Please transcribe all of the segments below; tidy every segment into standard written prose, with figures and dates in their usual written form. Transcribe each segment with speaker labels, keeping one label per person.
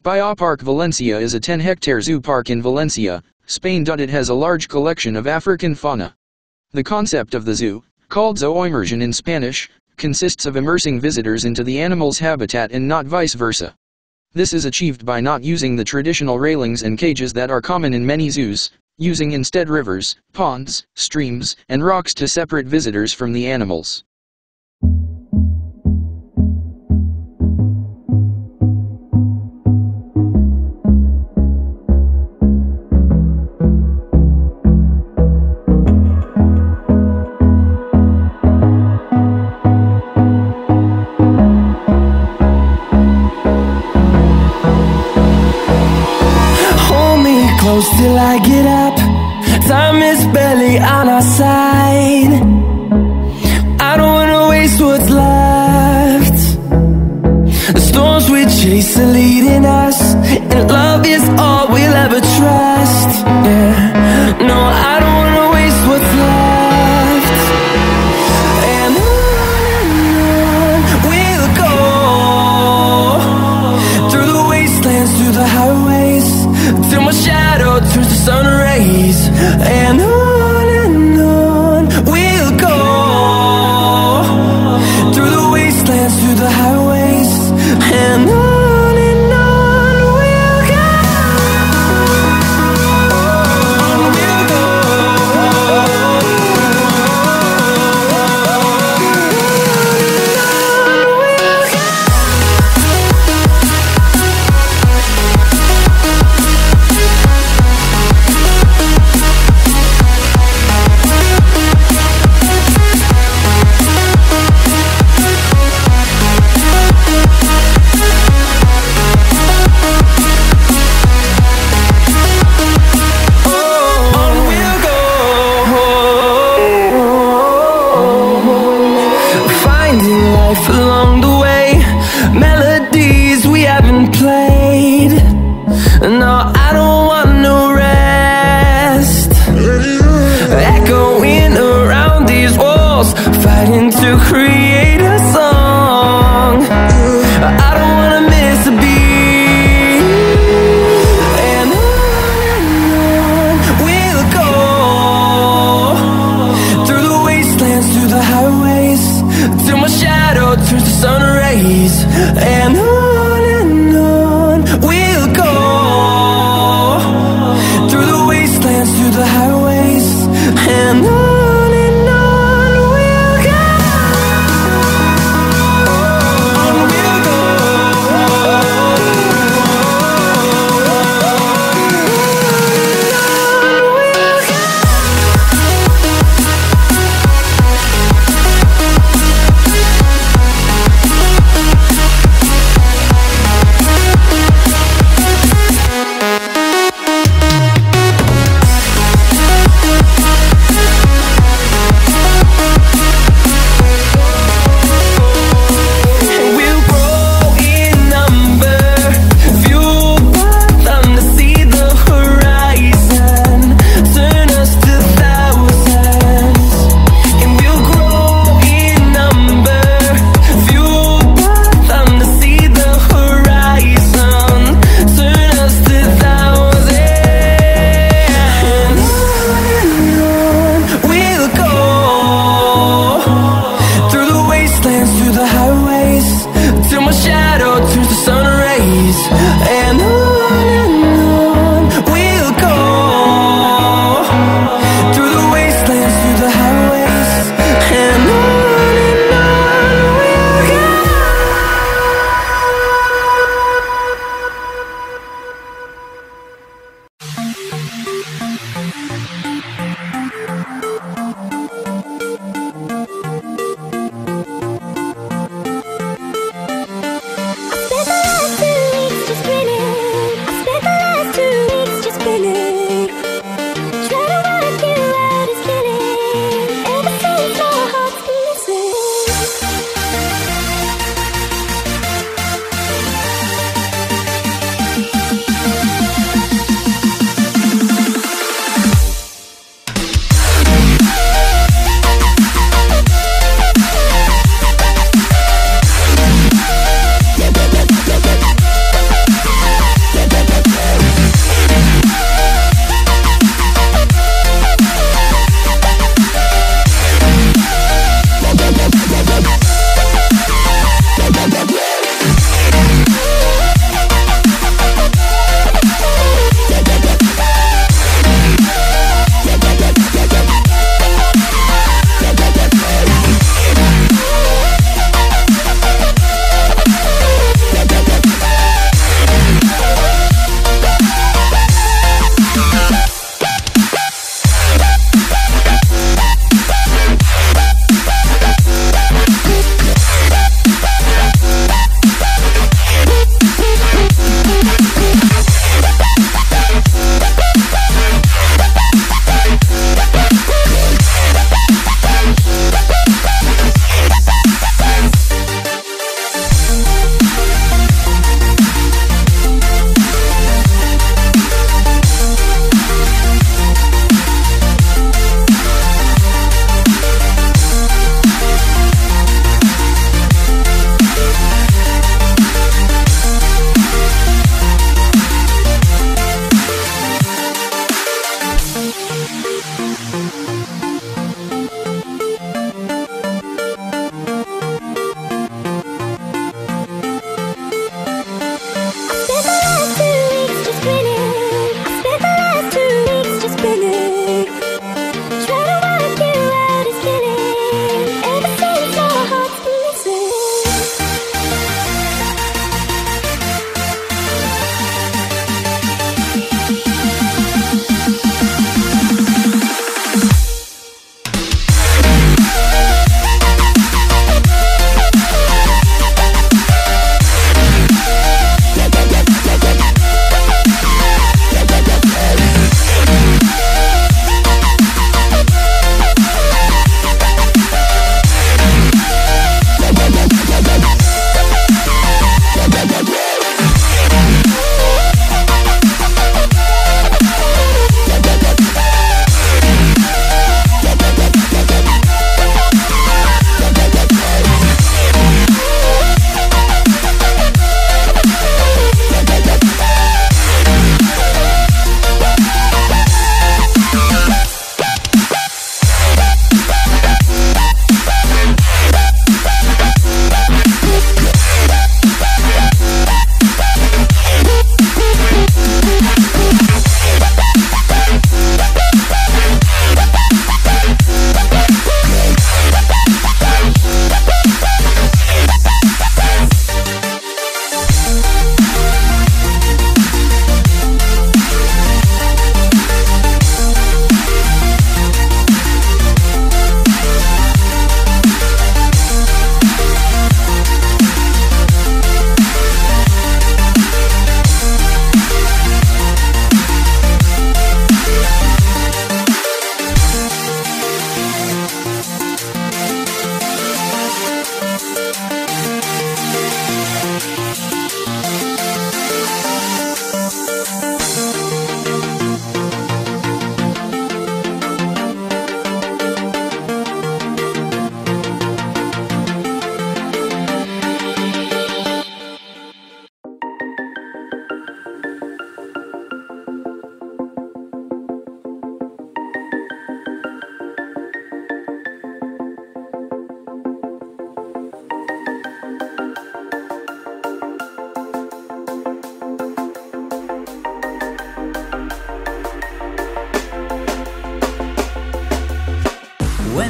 Speaker 1: Bioparc Valencia is a 10-hectare zoo park in Valencia, Spain. It has a large collection of African fauna. The concept of the zoo, called zooimmersion in Spanish, consists of immersing visitors into the animal's habitat and not vice versa. This is achieved by not using the traditional railings and cages that are common in many zoos, using instead rivers, ponds, streams, and rocks to separate visitors from the animals.
Speaker 2: Close till I get up. Time is barely on our side. I don't wanna waste what's left. The storms we chase are leading us, and love is all we'll ever trust. Yeah, no, I don't wanna waste what's left. And on we'll go, through the wastelands, through the highways, till my shadow turns to sun rays. And on we'll go, through the wastelands, through the highways, and on we'll go. On we'll go. Along the way, melodies we haven't played. No, I don't want no rest. Echoing around these walls, fighting to create a song. I don't wanna miss a beat. And on we'll go, through the wastelands, through the highways, till my shadow turns to sun rays. And on we'll go, through the wastelands, through the highways, and on we'll go. On we'll go.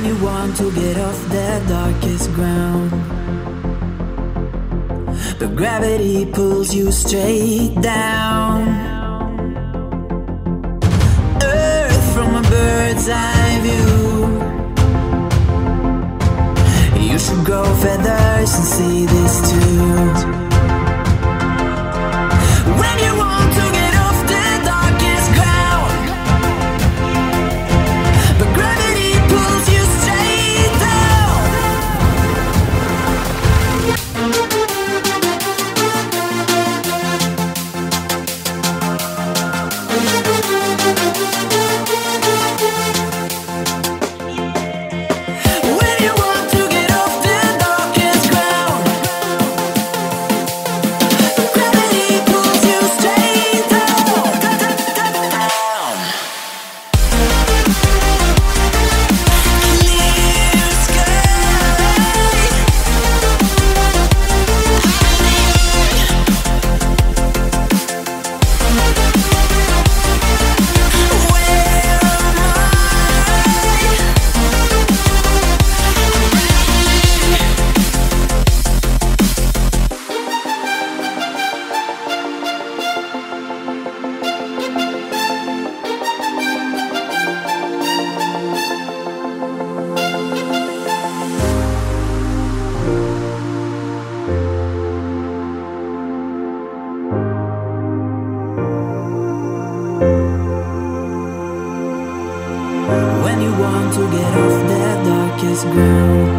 Speaker 2: When you want to get off the darkest ground, but gravity pulls you straight down. Earth from a bird's eye view. You should grow feathers and see this too. When you want to get off the darkest ground, but gravity pulls you straight down. When you want to get off the darkest ground, gravity pulls you straight down, down. Clear sky. When you want to get off the darkest ground,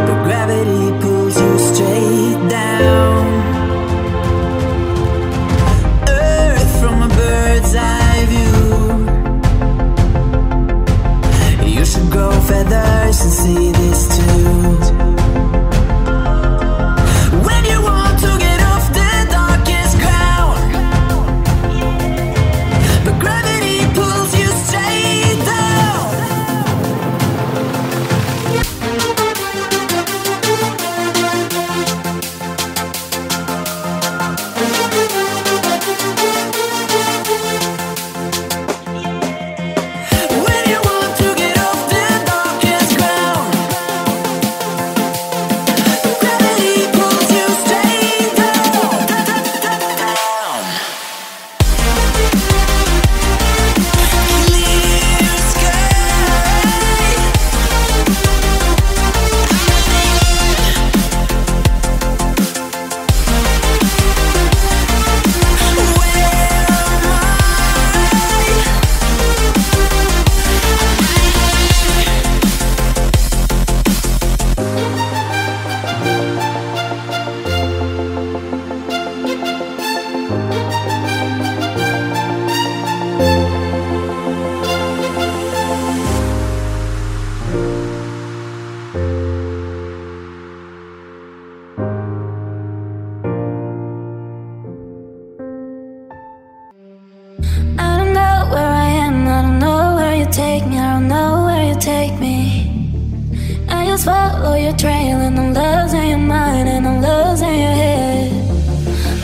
Speaker 2: but gravity pulls you straight down. Earth from a bird's eye view. You should grow feathers and see this too. When you want to get off the darkest ground, but gravity pulls you straight down. When you want to get off the darkest ground, gravity pulls you straight down, down. Clear sky. I don't know where I am, I don't know where you take me, I don't know where you take me. I just follow your trail and I'm losing your mind and I'm losing your head.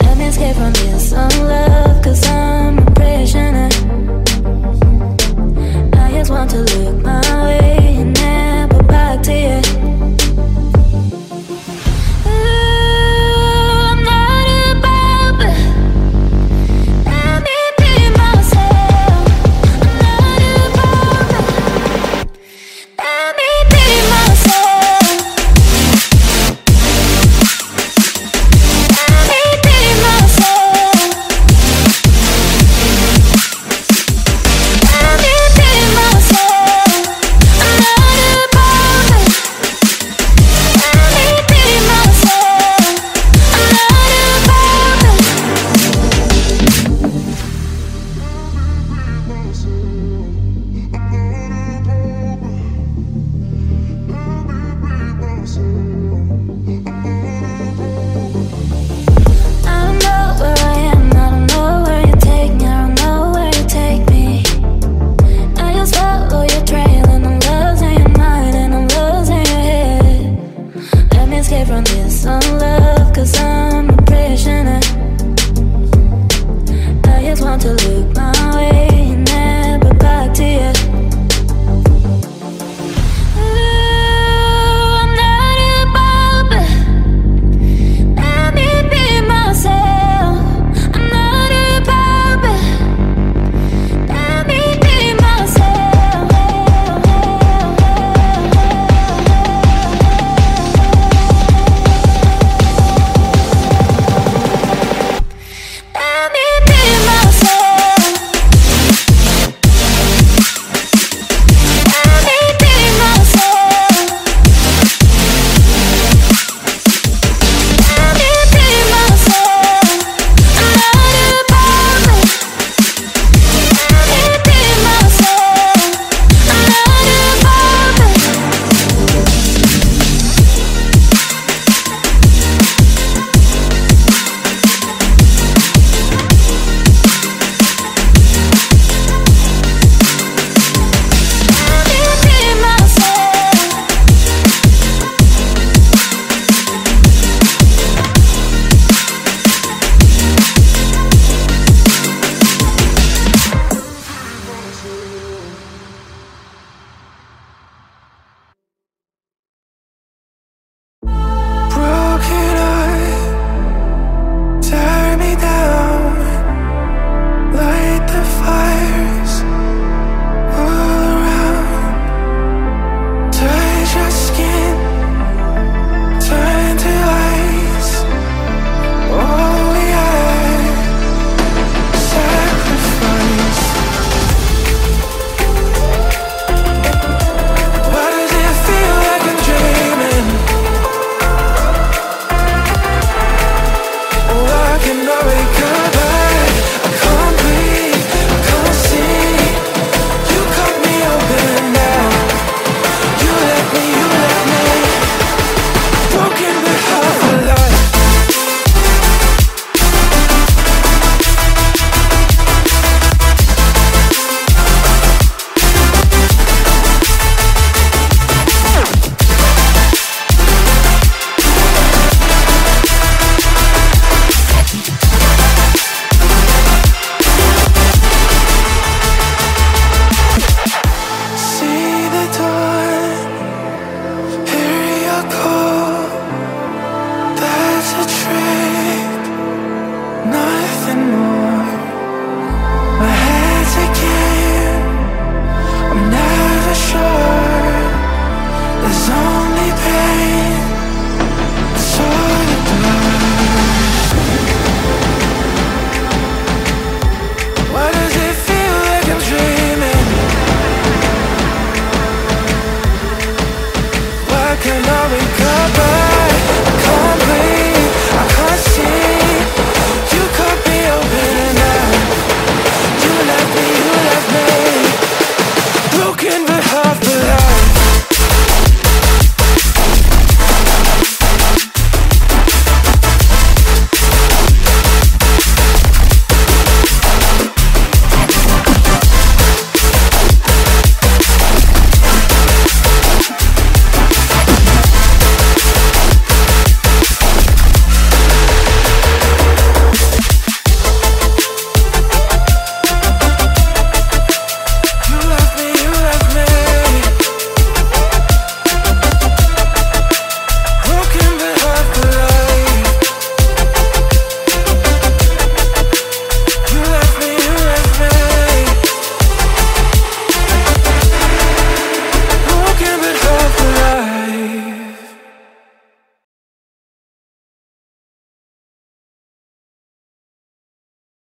Speaker 2: Let me escape from this love, cause I'm a prisoner. I just want to look my way and never back to you. I'm not above it. Let me be myself. I'm not above it. Let me be myself. Let me be myself. Let me be myself. I'm not above it. Let me be myself. I'm not above it. I don't know where I am, I don't know where you take me, I don't know where you take me. I just follow your trail and I'm losing your mind and I'm losing your head. Let me escape from this love, cause I'm a prisoner. I just want to look my way and